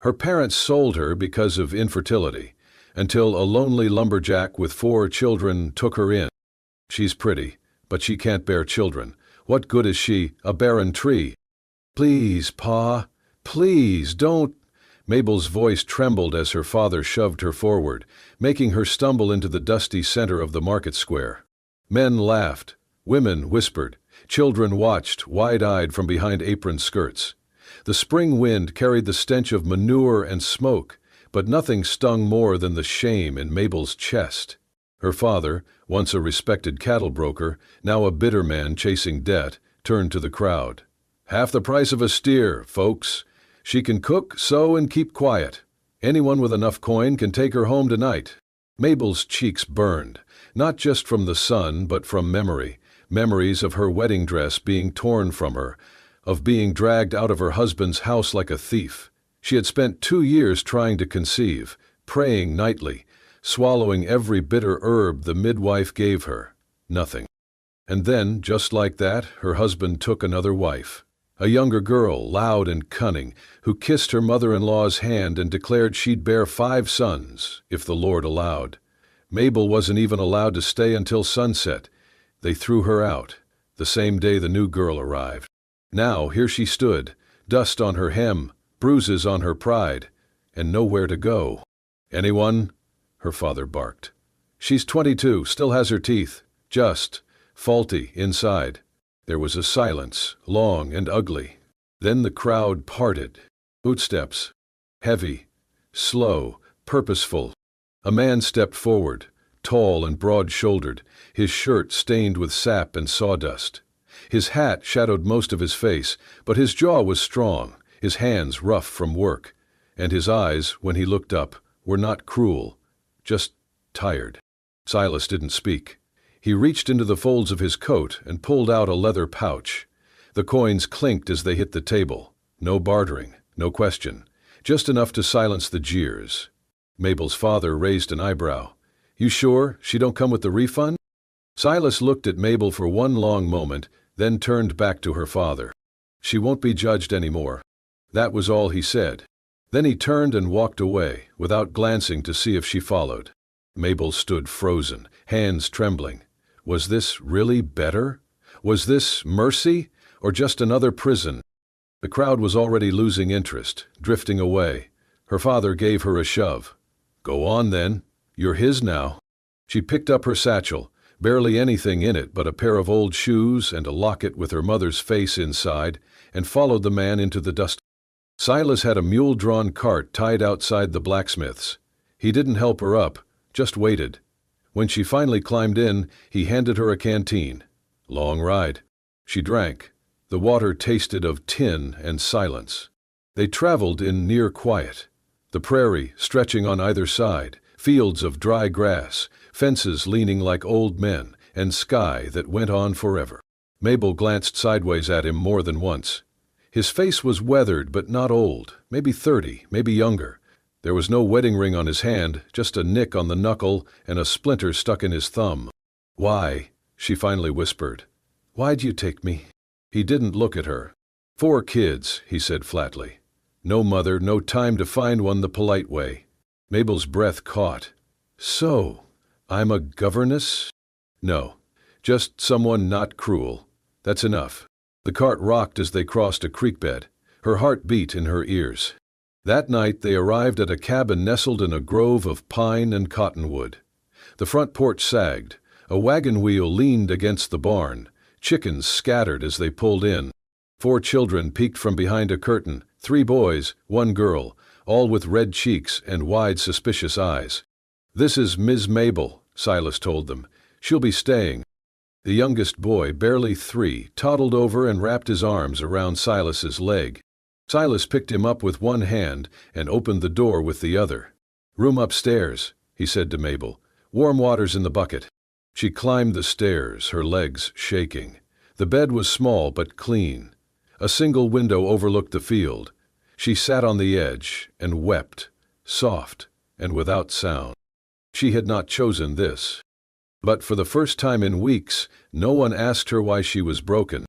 Her parents sold her because of infertility, until a lonely lumberjack with 4 children took her in. She's pretty, but she can't bear children. What good is she, a barren tree? Please, Pa, please, don't. Mabel's voice trembled as her father shoved her forward, making her stumble into the dusty center of the market square. Men laughed, women whispered, children watched, wide-eyed from behind apron skirts. The spring wind carried the stench of manure and smoke, but nothing stung more than the shame in Mabel's chest. Her father, once a respected cattle broker, now a bitter man chasing debt, turned to the crowd. "Half the price of a steer, folks. She can cook, sew, and keep quiet. Anyone with enough coin can take her home tonight." Mabel's cheeks burned, not just from the sun, but from memories of her wedding dress being torn from her, of being dragged out of her husband's house like a thief. She had spent 2 years trying to conceive, praying nightly, swallowing every bitter herb the midwife gave her. Nothing. And then, just like that, her husband took another wife. A younger girl, loud and cunning, who kissed her mother-in-law's hand and declared she'd bear 5 sons, if the Lord allowed. Mabel wasn't even allowed to stay until sunset. They threw her out, the same day the new girl arrived. Now here she stood, dust on her hem, bruises on her pride, and nowhere to go. "Anyone?" her father barked. "She's 22, still has her teeth, just faulty inside." There was a silence, long and ugly. Then the crowd parted. Footsteps. Heavy, slow, purposeful. A man stepped forward, tall and broad-shouldered, his shirt stained with sap and sawdust. His hat shadowed most of his face, but his jaw was strong, his hands rough from work, and his eyes, when he looked up, were not cruel, just tired. Silas didn't speak. He reached into the folds of his coat and pulled out a leather pouch. The coins clinked as they hit the table. No bartering, no question, just enough to silence the jeers. Mabel's father raised an eyebrow. "You sure she don't come with the refund?" Silas looked at Mabel for one long moment, then turned back to her father. "She won't be judged anymore." That was all he said. Then he turned and walked away, without glancing to see if she followed. Mabel stood frozen, hands trembling. Was this really better? Was this mercy, or just another prison? The crowd was already losing interest, drifting away. Her father gave her a shove. "Go on then. You're his now." She picked up her satchel, barely anything in it but a pair of old shoes and a locket with her mother's face inside, and followed the man into the dust. Silas had a mule-drawn cart tied outside the blacksmith's. He didn't help her up, just waited. When she finally climbed in, he handed her a canteen. Long ride. She drank. The water tasted of tin and silence. They traveled in near quiet. The prairie stretching on either side, fields of dry grass, fences leaning like old men, and sky that went on forever. Mabel glanced sideways at him more than once. His face was weathered but not old, maybe 30, maybe younger. There was no wedding ring on his hand, just a nick on the knuckle and a splinter stuck in his thumb. "Why?" she finally whispered. "Why'd you take me?" He didn't look at her. "4 kids," he said flatly. "No mother, no time to find one the polite way." Mabel's breath caught. "So, I'm a governess?" "No, just someone not cruel. That's enough." The cart rocked as they crossed a creek bed. Her heart beat in her ears. That night they arrived at a cabin nestled in a grove of pine and cottonwood. The front porch sagged. A wagon wheel leaned against the barn. Chickens scattered as they pulled in. 4 children peeked from behind a curtain, 3 boys, 1 girl, all with red cheeks and wide, suspicious eyes. "This is Ms. Mabel," Silas told them. "She'll be staying." The youngest boy, barely 3, toddled over and wrapped his arms around Silas's leg. Silas picked him up with one hand and opened the door with the other. "Room upstairs," he said to Mabel. "Warm water's in the bucket." She climbed the stairs, her legs shaking. The bed was small but clean. A single window overlooked the field. She sat on the edge and wept, soft and without sound. She had not chosen this. But for the first time in weeks, no one asked her why she was broken,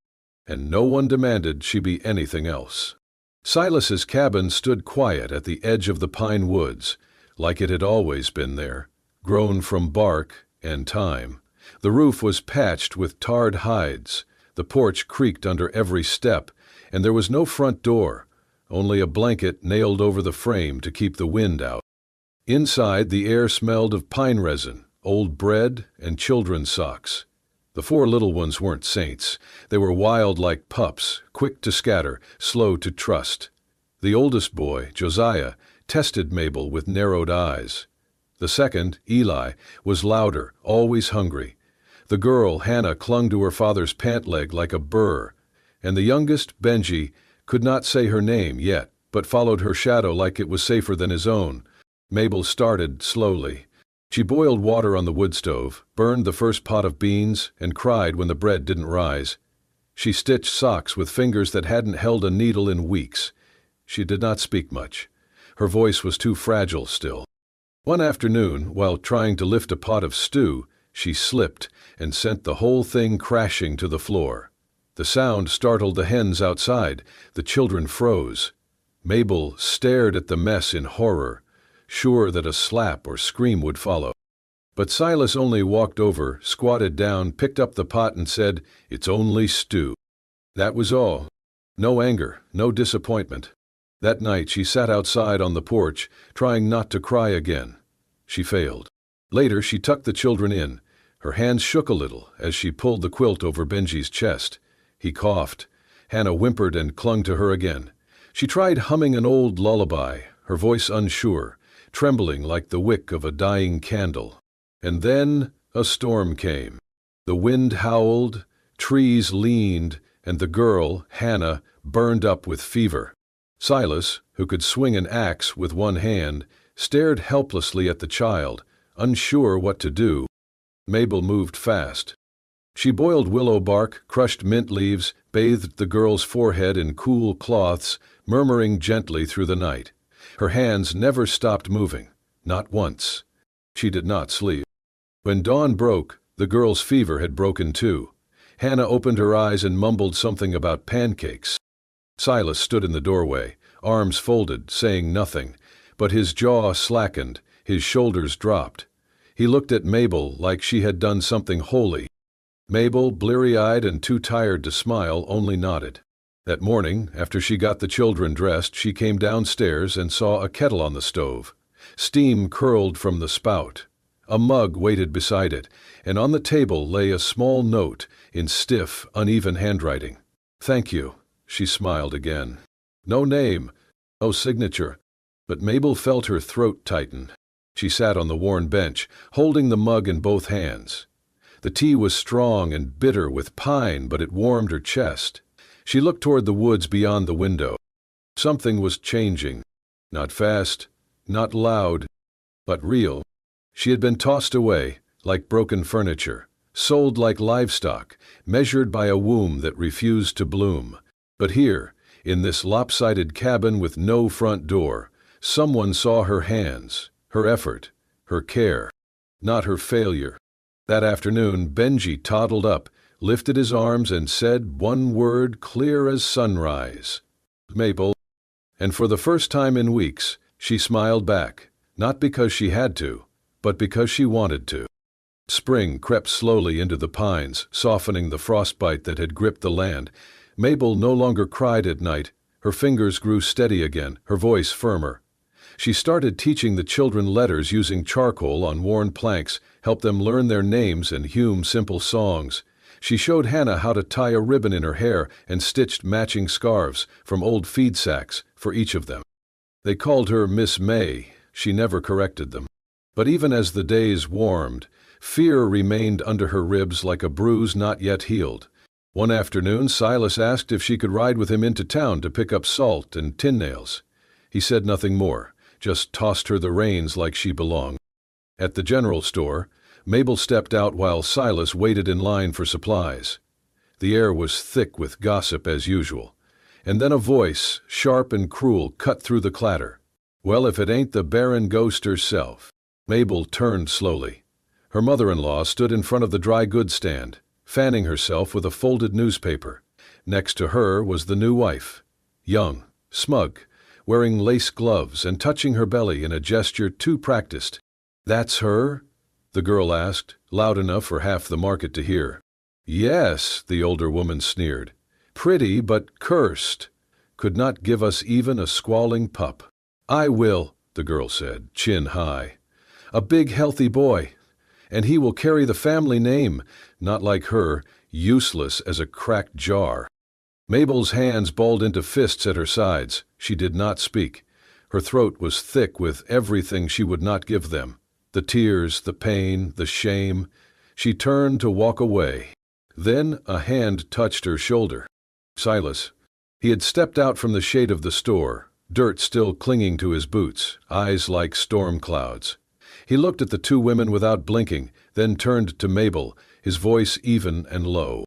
and no one demanded she be anything else. Silas's cabin stood quiet at the edge of the pine woods, like it had always been there, grown from bark and time. The roof was patched with tarred hides, the porch creaked under every step, and there was no front door, only a blanket nailed over the frame to keep the wind out. Inside, the air smelled of pine resin, old bread, and children's socks. The 4 little ones weren't saints. They were wild like pups, quick to scatter, slow to trust. The oldest boy, Josiah, tested Mabel with narrowed eyes. The second, Eli, was louder, always hungry. The girl, Hannah, clung to her father's pant leg like a burr, and the youngest, Benji, could not say her name yet, but followed her shadow like it was safer than his own. Mabel started slowly. She boiled water on the wood stove, burned the first pot of beans, and cried when the bread didn't rise. She stitched socks with fingers that hadn't held a needle in weeks. She did not speak much. Her voice was too fragile still. One afternoon, while trying to lift a pot of stew, she slipped and sent the whole thing crashing to the floor. The sound startled the hens outside. The children froze. Mabel stared at the mess in horror, sure that a slap or scream would follow. But Silas only walked over, squatted down, picked up the pot and said, "It's only stew." That was all. No anger, no disappointment. That night she sat outside on the porch, trying not to cry again. She failed. Later she tucked the children in. Her hands shook a little as she pulled the quilt over Benji's chest. He coughed. Hannah whimpered and clung to her again. She tried humming an old lullaby, her voice unsure, trembling like the wick of a dying candle. And then a storm came. The wind howled, trees leaned, and the girl, Hannah, burned up with fever. Silas, who could swing an axe with one hand, stared helplessly at the child, unsure what to do. Mabel moved fast. She boiled willow bark, crushed mint leaves, bathed the girl's forehead in cool cloths, murmuring gently through the night. Her hands never stopped moving, not once. She did not sleep. When dawn broke, the girl's fever had broken too. Hannah opened her eyes and mumbled something about pancakes. Silas stood in the doorway, arms folded, saying nothing, but his jaw slackened, his shoulders dropped. He looked at Mabel like she had done something holy. Mabel, bleary-eyed and too tired to smile, only nodded. That morning, after she got the children dressed, she came downstairs and saw a kettle on the stove. Steam curled from the spout. A mug waited beside it, and on the table lay a small note in stiff, uneven handwriting. "Thank you," she smiled again. No name, no signature, but Mabel felt her throat tighten. She sat on the worn bench, holding the mug in both hands. The tea was strong and bitter with pine, but it warmed her chest. She looked toward the woods beyond the window. Something was changing. Not fast, not loud, but real. She had been tossed away, like broken furniture, sold like livestock, measured by a womb that refused to bloom. But here, in this lopsided cabin with no front door, someone saw her hands, her effort, her care, not her failure. That afternoon, Benji toddled up, lifted his arms and said one word clear as sunrise. "Mabel." And for the first time in weeks, she smiled back, not because she had to, but because she wanted to. Spring crept slowly into the pines, softening the frostbite that had gripped the land. Mabel no longer cried at night. Her fingers grew steady again, her voice firmer. She started teaching the children letters using charcoal on worn planks, helped them learn their names and hum simple songs. She showed Hannah how to tie a ribbon in her hair and stitched matching scarves from old feed sacks for each of them. They called her Miss May. She never corrected them. But even as the days warmed, fear remained under her ribs like a bruise not yet healed. One afternoon, Silas asked if she could ride with him into town to pick up salt and tin nails. He said nothing more, just tossed her the reins like she belonged. At the general store, Mabel stepped out while Silas waited in line for supplies. The air was thick with gossip as usual. And then a voice, sharp and cruel, cut through the clatter. "Well, if it ain't the barren ghost herself." Mabel turned slowly. Her mother-in-law stood in front of the dry goods stand, fanning herself with a folded newspaper. Next to her was the new wife, young, smug, wearing lace gloves and touching her belly in a gesture too practiced. "That's her?" the girl asked, loud enough for half the market to hear. "Yes," the older woman sneered. "Pretty but cursed. Could not give us even a squalling pup." "I will," the girl said, chin high. "A big healthy boy. And he will carry the family name, not like her, useless as a cracked jar." Mabel's hands balled into fists at her sides. She did not speak. Her throat was thick with everything she would not give them. The tears, the pain, the shame. She turned to walk away. Then a hand touched her shoulder. Silas. He had stepped out from the shade of the store, dirt still clinging to his boots, eyes like storm clouds. He looked at the two women without blinking, then turned to Mabel, his voice even and low.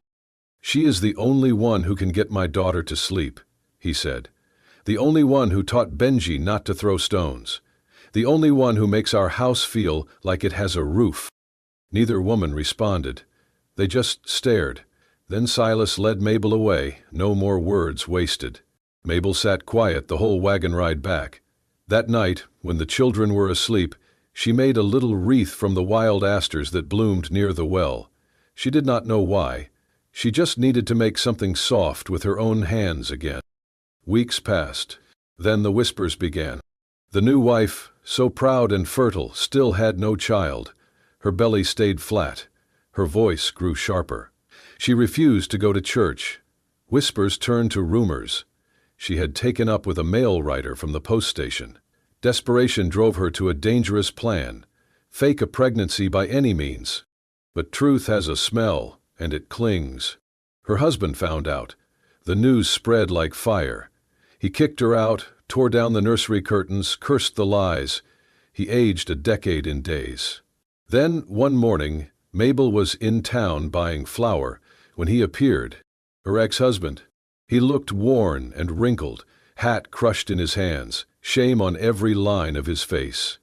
"She is the only one who can get my daughter to sleep," he said. "The only one who taught Benji not to throw stones. The only one who makes our house feel like it has a roof." Neither woman responded. They just stared. Then Silas led Mabel away, no more words wasted. Mabel sat quiet the whole wagon ride back. That night, when the children were asleep, she made a little wreath from the wild asters that bloomed near the well. She did not know why. She just needed to make something soft with her own hands again. Weeks passed. Then the whispers began. The new wife, so proud and fertile, still had no child. Her belly stayed flat. Her voice grew sharper. She refused to go to church. Whispers turned to rumors. She had taken up with a mail writer from the post station. Desperation drove her to a dangerous plan. Fake a pregnancy by any means. But truth has a smell, and it clings. Her husband found out. The news spread like fire. He kicked her out, tore down the nursery curtains, cursed the lies. He aged a decade in days. Then, one morning, Mabel was in town buying flour when he appeared, her ex-husband. He looked worn and wrinkled, hat crushed in his hands, shame on every line of his face.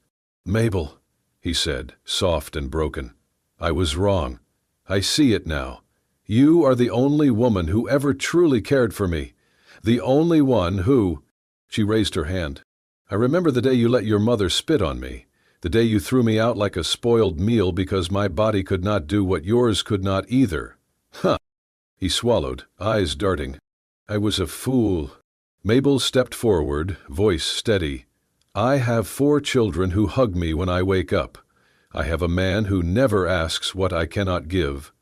"Mabel," he said, soft and broken, "I was wrong. I see it now. You are the only woman who ever truly cared for me. The only one who—" She raised her hand. "I remember the day you let your mother spit on me. The day you threw me out like a spoiled meal because my body could not do what yours could not either." "Huh!" He swallowed, eyes darting. "I was a fool." Mabel stepped forward, voice steady. "I have 4 children who hug me when I wake up. I have a man who never asks what I cannot give,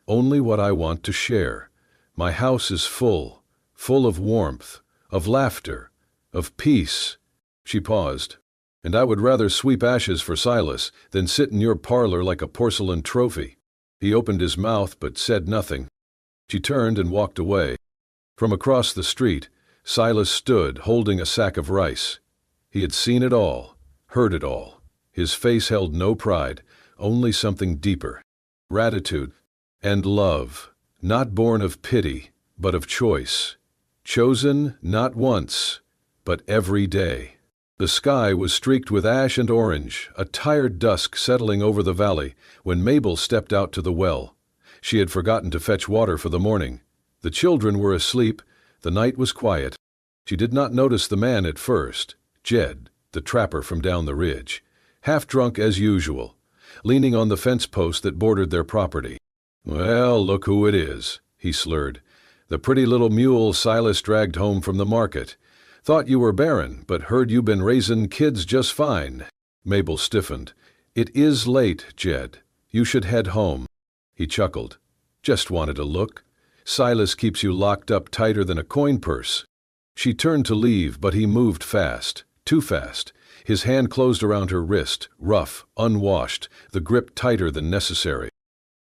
only what I want to share. My house is full of warmth, of laughter, of peace." She paused. "And I would rather sweep ashes for Silas than sit in your parlor like a porcelain trophy." He opened his mouth but said nothing. She turned and walked away. From across the street, Silas stood holding a sack of rice. He had seen it all, heard it all. His face held no pride, only something deeper. Gratitude and love, not born of pity, but of choice. Chosen not once, but every day. The sky was streaked with ash and orange, a tired dusk settling over the valley when Mabel stepped out to the well. She had forgotten to fetch water for the morning. The children were asleep. The night was quiet. She did not notice the man at first, Jed, the trapper from down the ridge, half drunk as usual, leaning on the fence post that bordered their property. "Well, look who it is," he slurred. "The pretty little mule Silas dragged home from the market. Thought you were barren, but heard you been raisin' kids just fine." Mabel stiffened. "It is late, Jed. You should head home." He chuckled. "Just wanted a look. Silas keeps you locked up tighter than a coin purse." She turned to leave, but he moved fast, too fast. His hand closed around her wrist, rough, unwashed, the grip tighter than necessary.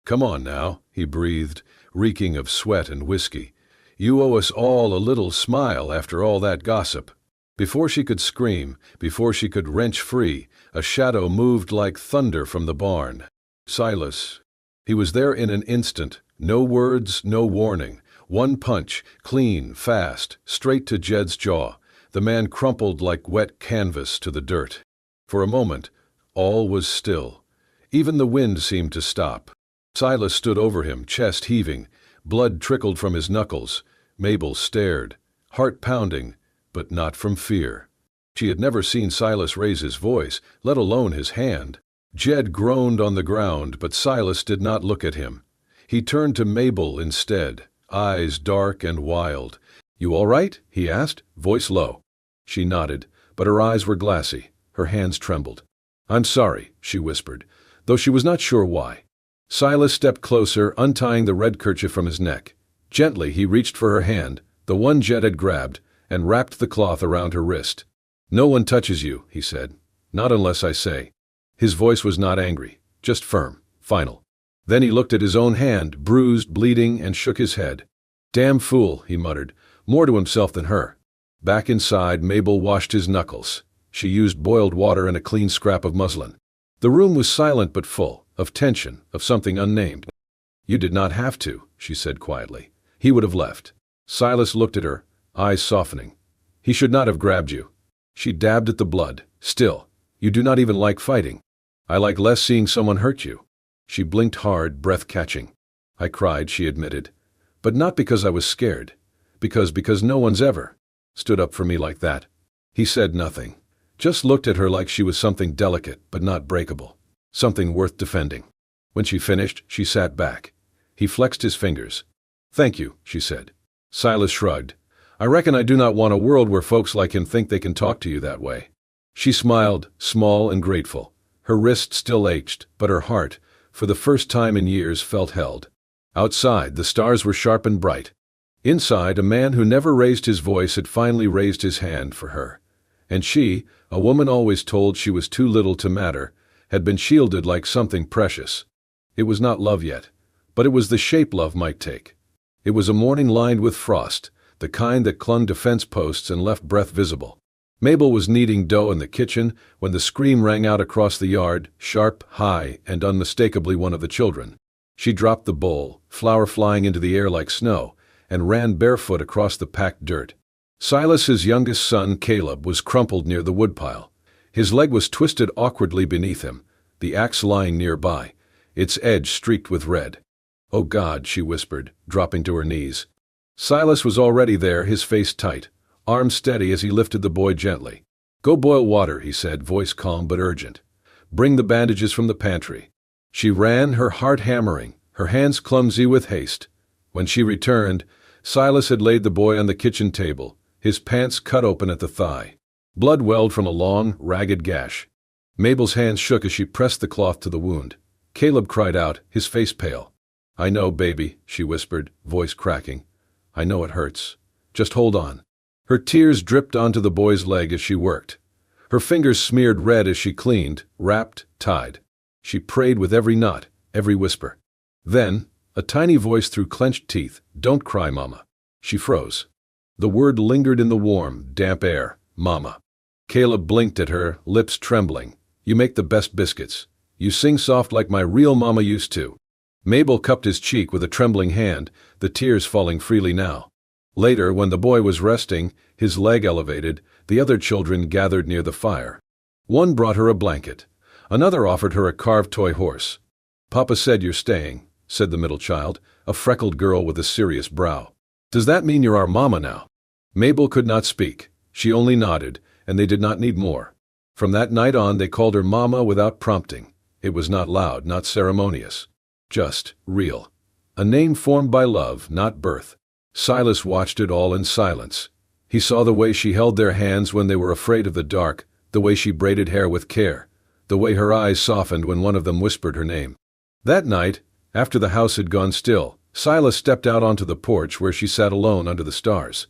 "Come on now," he breathed, reeking of sweat and whiskey. "You owe us all a little smile after all that gossip." Before she could scream, before she could wrench free, a shadow moved like thunder from the barn. Silas. He was there in an instant, no words, no warning. One punch, clean, fast, straight to Jed's jaw. The man crumpled like wet canvas to the dirt. For a moment, all was still. Even the wind seemed to stop. Silas stood over him, chest heaving. Blood trickled from his knuckles. Mabel stared, heart pounding, but not from fear. She had never seen Silas raise his voice, let alone his hand. Jed groaned on the ground, but Silas did not look at him. He turned to Mabel instead, eyes dark and wild. "You all right?" he asked, voice low. She nodded, but her eyes were glassy. Her hands trembled. "I'm sorry," she whispered, though she was not sure why. Silas stepped closer, untying the red kerchief from his neck. Gently he reached for her hand, the one Jed had grabbed, and wrapped the cloth around her wrist. "No one touches you," he said. "Not unless I say." His voice was not angry, just firm, final. Then he looked at his own hand, bruised, bleeding, and shook his head. "Damn fool," he muttered, more to himself than her. Back inside, Mabel washed his knuckles. She used boiled water and a clean scrap of muslin. The room was silent but full, of tension, of something unnamed. "You did not have to," she said quietly. He would have left. Silas looked at her, eyes softening. "He should not have grabbed you." She dabbed at the blood. "Still, you do not even like fighting." "I like less seeing someone hurt you." She blinked hard, breath catching. "I cried," she admitted. "But not because I was scared. Because no one's ever stood up for me like that." He said nothing, just looked at her like she was something delicate but not breakable, something worth defending. When she finished, she sat back. He flexed his fingers. "Thank you," she said. Silas shrugged. "I reckon I do not want a world where folks like him think they can talk to you that way." She smiled, small and grateful. Her wrist still ached, but her heart, for the first time in years, felt held. Outside, the stars were sharp and bright. Inside, a man who never raised his voice had finally raised his hand for her. And she, a woman always told she was too little to matter, had been shielded like something precious. It was not love yet, but it was the shape love might take. It was a morning lined with frost, the kind that clung to fence posts and left breath visible. Mabel was kneading dough in the kitchen when the scream rang out across the yard, sharp, high, and unmistakably one of the children. She dropped the bowl, flour flying into the air like snow, and ran barefoot across the packed dirt. Silas's youngest son, Caleb, was crumpled near the woodpile. His leg was twisted awkwardly beneath him, the axe lying nearby, its edge streaked with red. "Oh God," she whispered, dropping to her knees. Silas was already there, his face tight, arms steady as he lifted the boy gently. "Go boil water," he said, voice calm but urgent. "Bring the bandages from the pantry." She ran, her heart hammering, her hands clumsy with haste. When she returned, Silas had laid the boy on the kitchen table, his pants cut open at the thigh. Blood welled from a long, ragged gash. Mabel's hands shook as she pressed the cloth to the wound. Caleb cried out, his face pale. "I know, baby," she whispered, voice cracking. "I know it hurts. Just hold on." Her tears dripped onto the boy's leg as she worked. Her fingers smeared red as she cleaned, wrapped, tied. She prayed with every knot, every whisper. Then, a tiny voice through clenched teeth, "Don't cry, Mama." She froze. The word lingered in the warm, damp air, Mama. Caleb blinked at her, lips trembling. "You make the best biscuits. You sing soft like my real mama used to." Mabel cupped his cheek with a trembling hand, the tears falling freely now. Later, when the boy was resting, his leg elevated, the other children gathered near the fire. One brought her a blanket. Another offered her a carved toy horse. "Papa said you're staying," said the middle child, a freckled girl with a serious brow. "Does that mean you're our mama now?" Mabel could not speak. She only nodded, and they did not need more. From that night on, they called her Mama without prompting. It was not loud, not ceremonious. Just real. A name formed by love, not birth. Silas watched it all in silence. He saw the way she held their hands when they were afraid of the dark, the way she braided hair with care, the way her eyes softened when one of them whispered her name. That night, after the house had gone still, Silas stepped out onto the porch where she sat alone under the stars.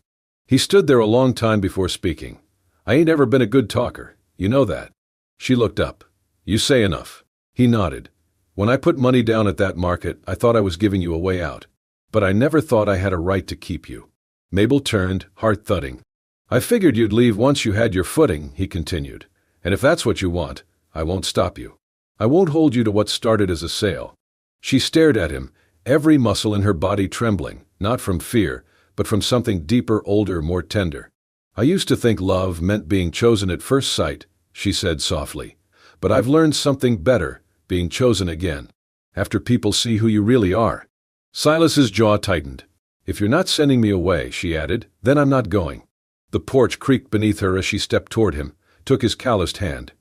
He stood there a long time before speaking. "I ain't ever been a good talker, you know that." She looked up. "You say enough." He nodded. "When I put money down at that market, I thought I was giving you a way out. But I never thought I had a right to keep you." Mabel turned, heart thudding. "I figured you'd leave once you had your footing," he continued. "And if that's what you want, I won't stop you. I won't hold you to what started as a sale." She stared at him, every muscle in her body trembling, not from fear, but from something deeper, older, more tender. "I used to think love meant being chosen at first sight," she said softly. "But I've learned something better, being chosen again. After people see who you really are." Silas's jaw tightened. "If you're not sending me away," she added, "then I'm not going." The porch creaked beneath her as she stepped toward him, took his calloused hand.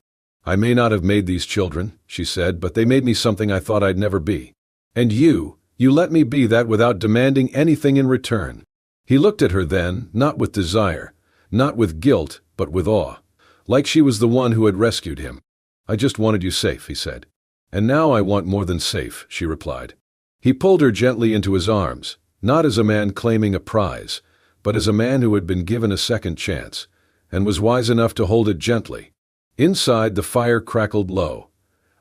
"I may not have made these children," she said, "but they made me something I thought I'd never be. And you let me be that without demanding anything in return." He looked at her then, not with desire, not with guilt, but with awe, like she was the one who had rescued him. "I just wanted you safe," he said. "And now I want more than safe," she replied. He pulled her gently into his arms, not as a man claiming a prize, but as a man who had been given a second chance, and was wise enough to hold it gently. Inside, the fire crackled low.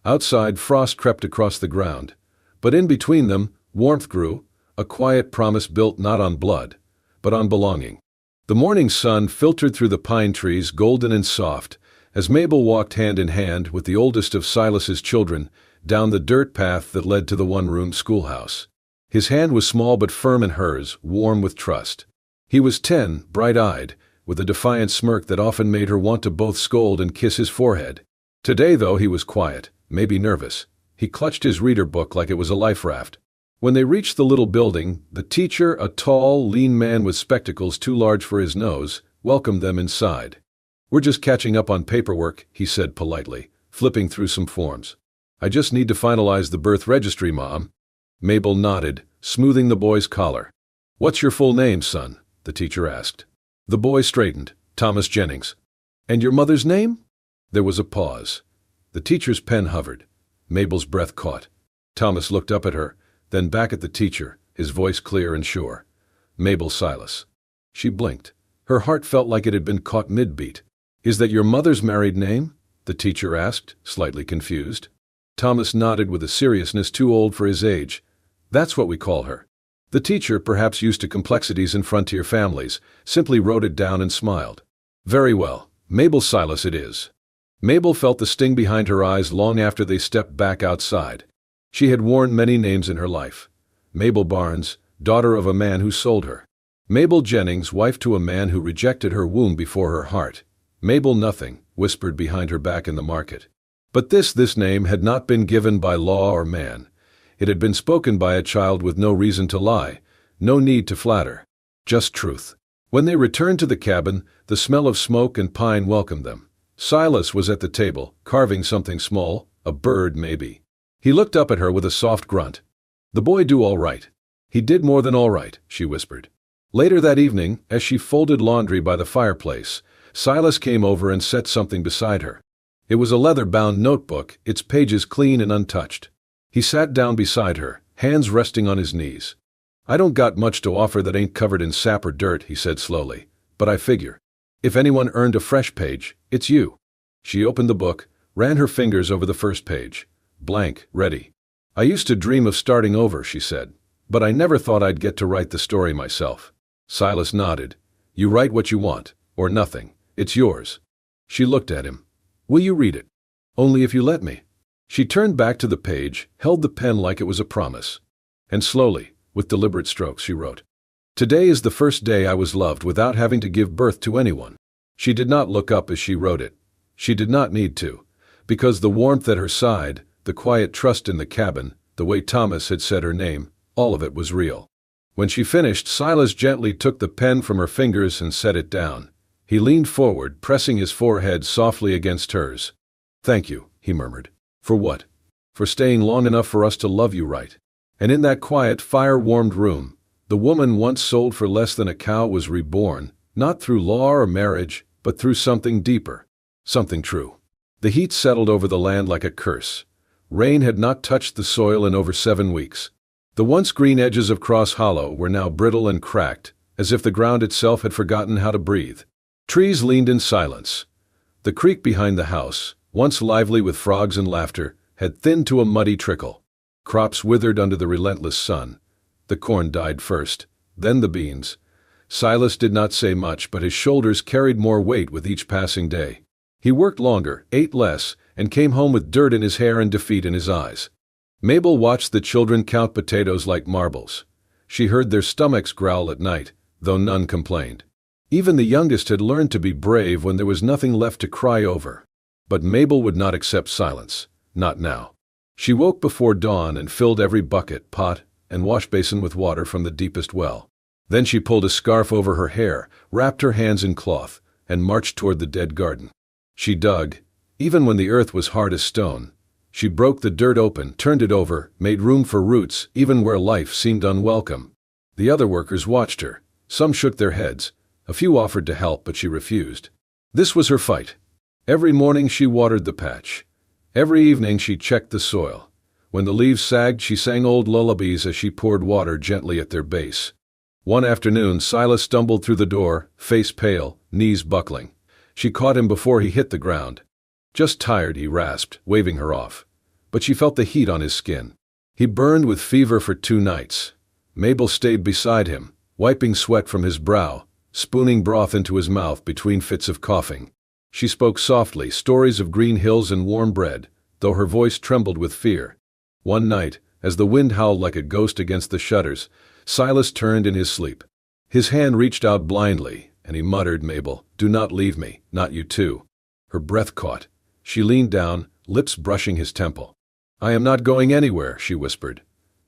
Outside, frost crept across the ground. But in between them, warmth grew, a quiet promise built not on blood, but on belonging. The morning sun filtered through the pine trees, golden and soft, as Mabel walked hand in hand with the oldest of Silas's children down the dirt path that led to the one-room schoolhouse. His hand was small but firm in hers, warm with trust. He was 10, bright-eyed, with a defiant smirk that often made her want to both scold and kiss his forehead. Today, though, he was quiet, maybe nervous. He clutched his reader book like it was a life raft. When they reached the little building, the teacher, a tall, lean man with spectacles too large for his nose, welcomed them inside. "We're just catching up on paperwork," he said politely, flipping through some forms. "I just need to finalize the birth registry, Mom." Mabel nodded, smoothing the boy's collar. "What's your full name, son?" the teacher asked. The boy straightened. "Thomas Jennings." "And your mother's name?" There was a pause. The teacher's pen hovered. Mabel's breath caught. Thomas looked up at her, then back at the teacher, his voice clear and sure. "Mabel Silas." She blinked. Her heart felt like it had been caught mid-beat. "Is that your mother's married name?" the teacher asked, slightly confused. Thomas nodded with a seriousness too old for his age. "That's what we call her." The teacher, perhaps used to complexities in frontier families, simply wrote it down and smiled. "Very well, Mabel Silas it is." Mabel felt the sting behind her eyes long after they stepped back outside. She had worn many names in her life. Mabel Barnes, daughter of a man who sold her. Mabel Jennings, wife to a man who rejected her womb before her heart. Mabel Nothing, whispered behind her back in the market. But this name had not been given by law or man. It had been spoken by a child with no reason to lie, no need to flatter. Just truth. When they returned to the cabin, the smell of smoke and pine welcomed them. Silas was at the table, carving something small, a bird maybe. He looked up at her with a soft grunt. "The boy do all right." "He did more than all right," she whispered. Later that evening, as she folded laundry by the fireplace, Silas came over and set something beside her. It was a leather-bound notebook, its pages clean and untouched. He sat down beside her, hands resting on his knees. "I don't got much to offer that ain't covered in sap or dirt," he said slowly, "but I figure, if anyone earned a fresh page, it's you." She opened the book, ran her fingers over the first page. Blank, ready. "I used to dream of starting over," she said, "but I never thought I'd get to write the story myself." Silas nodded. "You write what you want, or nothing. It's yours." She looked at him. "Will you read it?" "Only if you let me." She turned back to the page, held the pen like it was a promise. And slowly, with deliberate strokes, she wrote, "Today is the first day I was loved without having to give birth to anyone." She did not look up as she wrote it. She did not need to, because the warmth at her side, the quiet trust in the cabin, the way Thomas had said her name, all of it was real. When she finished, Silas gently took the pen from her fingers and set it down. He leaned forward, pressing his forehead softly against hers. "Thank you," he murmured. "For what?" "For staying long enough for us to love you right." And in that quiet, fire-warmed room, the woman once sold for less than a cow was reborn, not through law or marriage, but through something deeper, something true. The heat settled over the land like a curse. Rain had not touched the soil in over 7 weeks. The once green edges of Cross Hollow were now brittle and cracked, as if the ground itself had forgotten how to breathe. Trees leaned in silence. The creek behind the house, once lively with frogs and laughter, had thinned to a muddy trickle. Crops withered under the relentless sun. The corn died first, then the beans. Silas did not say much, but his shoulders carried more weight with each passing day. He worked longer, ate less, and came home with dirt in his hair and defeat in his eyes. Mabel watched the children count potatoes like marbles. She heard their stomachs growl at night, though none complained. Even the youngest had learned to be brave when there was nothing left to cry over. But Mabel would not accept silence, not now. She woke before dawn and filled every bucket, pot, and wash basin with water from the deepest well. Then she pulled a scarf over her hair, wrapped her hands in cloth, and marched toward the dead garden. She dug, even when the earth was hard as stone. She broke the dirt open, turned it over, made room for roots, even where life seemed unwelcome. The other workers watched her. Some shook their heads. A few offered to help, but she refused. This was her fight. Every morning she watered the patch. Every evening she checked the soil. When the leaves sagged, she sang old lullabies as she poured water gently at their base. One afternoon, Silas stumbled through the door, face pale, knees buckling. She caught him before he hit the ground. "Just tired," he rasped, waving her off. But she felt the heat on his skin. He burned with fever for 2 nights. Mabel stayed beside him, wiping sweat from his brow, spooning broth into his mouth between fits of coughing. She spoke softly, stories of green hills and warm bread, though her voice trembled with fear. One night, as the wind howled like a ghost against the shutters, Silas turned in his sleep. His hand reached out blindly, and he muttered, "Mabel, do not leave me, not you too." Her breath caught. She leaned down, lips brushing his temple. "I am not going anywhere," she whispered.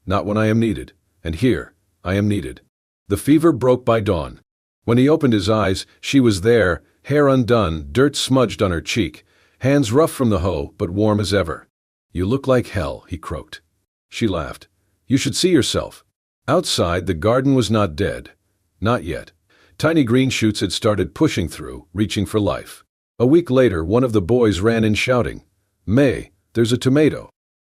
"Not when I am needed. And here, I am needed." The fever broke by dawn. When he opened his eyes, she was there, hair undone, dirt smudged on her cheek, hands rough from the hoe, but warm as ever. "You look like hell," he croaked. She laughed. "You should see yourself." Outside, the garden was not dead. Not yet. Tiny green shoots had started pushing through, reaching for life. A week later, one of the boys ran in shouting, "May, there's a tomato."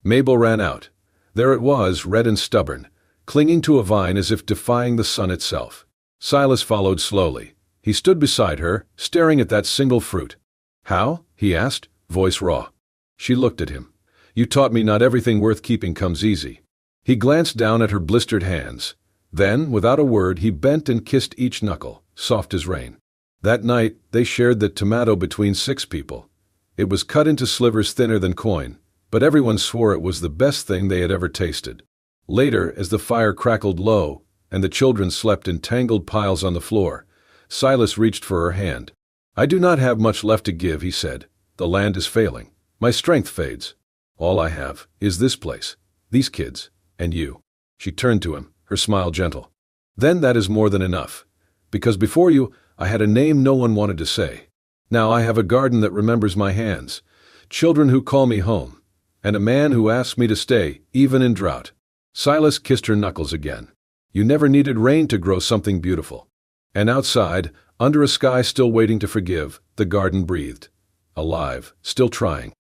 Mabel ran out. There it was, red and stubborn, clinging to a vine as if defying the sun itself. Silas followed slowly. He stood beside her, staring at that single fruit. "How?" he asked, voice raw. She looked at him. "You taught me not everything worth keeping comes easy." He glanced down at her blistered hands. Then, without a word, he bent and kissed each knuckle, soft as rain. That night, they shared the tomato between 6 people. It was cut into slivers thinner than coin, but everyone swore it was the best thing they had ever tasted. Later, as the fire crackled low, and the children slept in tangled piles on the floor, Silas reached for her hand. "I do not have much left to give," he said. "The land is failing. My strength fades. All I have is this place, these kids, and you." She turned to him, her smile gentle. "Then that is more than enough. Because before you, I had a name no one wanted to say. Now I have a garden that remembers my hands, children who call me home, and a man who asks me to stay, even in drought." Silas kissed her knuckles again. "You never needed rain to grow something beautiful." And outside, under a sky still waiting to forgive, the garden breathed. Alive, still trying.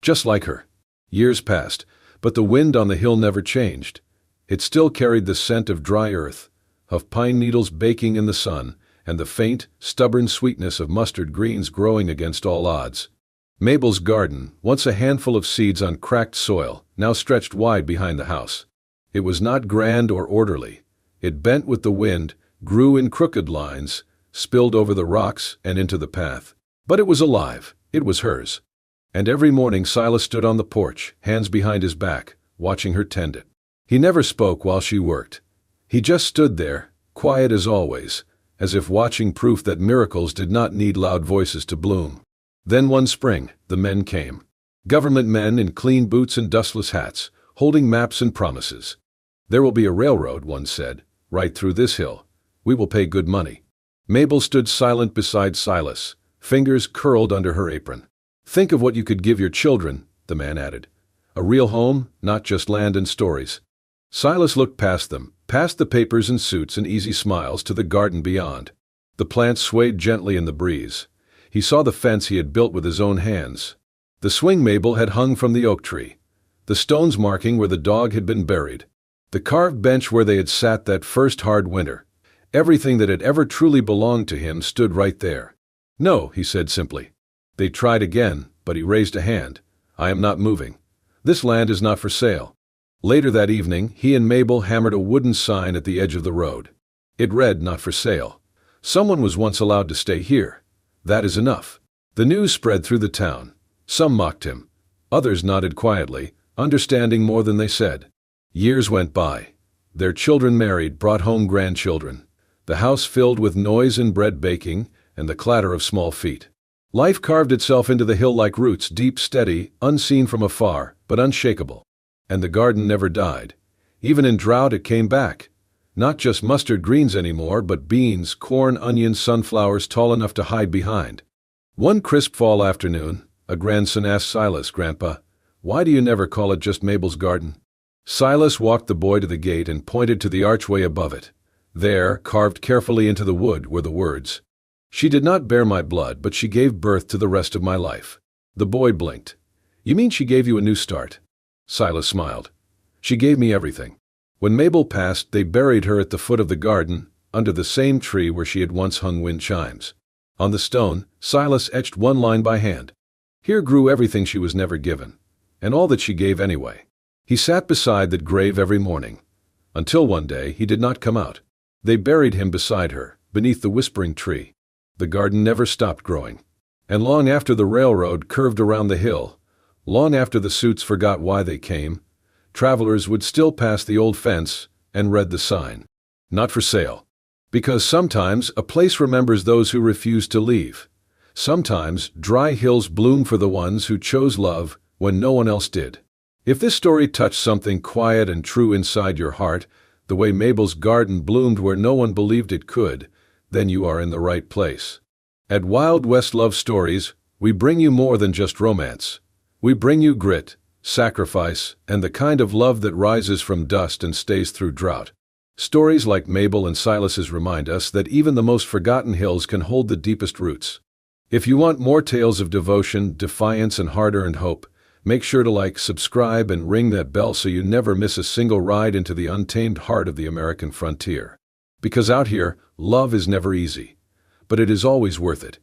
Just like her. Years passed, but the wind on the hill never changed. It still carried the scent of dry earth, of pine needles baking in the sun, and the faint, stubborn sweetness of mustard greens growing against all odds. Mabel's garden, once a handful of seeds on cracked soil, now stretched wide behind the house. It was not grand or orderly. It bent with the wind, grew in crooked lines, spilled over the rocks and into the path. But it was alive. It was hers. And every morning Silas stood on the porch, hands behind his back, watching her tend it. He never spoke while she worked. He just stood there, quiet as always, as if watching proof that miracles did not need loud voices to bloom. Then one spring, the men came. Government men in clean boots and dustless hats, holding maps and promises. "There will be a railroad," one said, "right through this hill. We will pay good money." Mabel stood silent beside Silas, fingers curled under her apron. "Think of what you could give your children," the man added. "A real home, not just land and stories." Silas looked past them, past the papers and suits and easy smiles to the garden beyond. The plants swayed gently in the breeze. He saw the fence he had built with his own hands. The swing Mabel had hung from the oak tree. The stones marking where the dog had been buried. The carved bench where they had sat that first hard winter. Everything that had ever truly belonged to him stood right there. "No," he said simply. They tried again, but he raised a hand. "I am not moving. This land is not for sale." Later that evening, he and Mabel hammered a wooden sign at the edge of the road. It read, "Not for sale. Someone was once allowed to stay here. That is enough." The news spread through the town. Some mocked him. Others nodded quietly, understanding more than they said. Years went by. Their children married, brought home grandchildren. The house filled with noise and bread baking, and the clatter of small feet. Life carved itself into the hill like roots, deep, steady, unseen from afar, but unshakable. And the garden never died. Even in drought it came back. Not just mustard greens anymore, but beans, corn, onions, sunflowers tall enough to hide behind. One crisp fall afternoon, a grandson asked Silas, "Grandpa, why do you never call it just Mabel's garden?" Silas walked the boy to the gate and pointed to the archway above it. There, carved carefully into the wood, were the words, "She did not bear my blood, but she gave birth to the rest of my life." The boy blinked. "You mean she gave you a new start?" Silas smiled. "She gave me everything. When Mabel passed, they buried her at the foot of the garden, under the same tree where she had once hung wind chimes. On the stone, Silas etched one line by hand. Here grew everything she was never given, and all that she gave anyway. He sat beside that grave every morning, until one day he did not come out. They buried him beside her, beneath the whispering tree. The garden never stopped growing. And long after the railroad curved around the hill, long after the suits forgot why they came, travelers would still pass the old fence and read the sign, 'Not for sale.' Because sometimes a place remembers those who refuse to leave. Sometimes dry hills bloom for the ones who chose love when no one else did. If this story touched something quiet and true inside your heart, the way Mabel's garden bloomed where no one believed it could, then you are in the right place. At Wild West Love Stories, we bring you more than just romance. We bring you grit, sacrifice, and the kind of love that rises from dust and stays through drought. Stories like Mabel and Silas's remind us that even the most forgotten hills can hold the deepest roots. If you want more tales of devotion, defiance, and hard-earned hope, make sure to like, subscribe, and ring that bell so you never miss a single ride into the untamed heart of the American frontier. Because out here, love is never easy, but it is always worth it.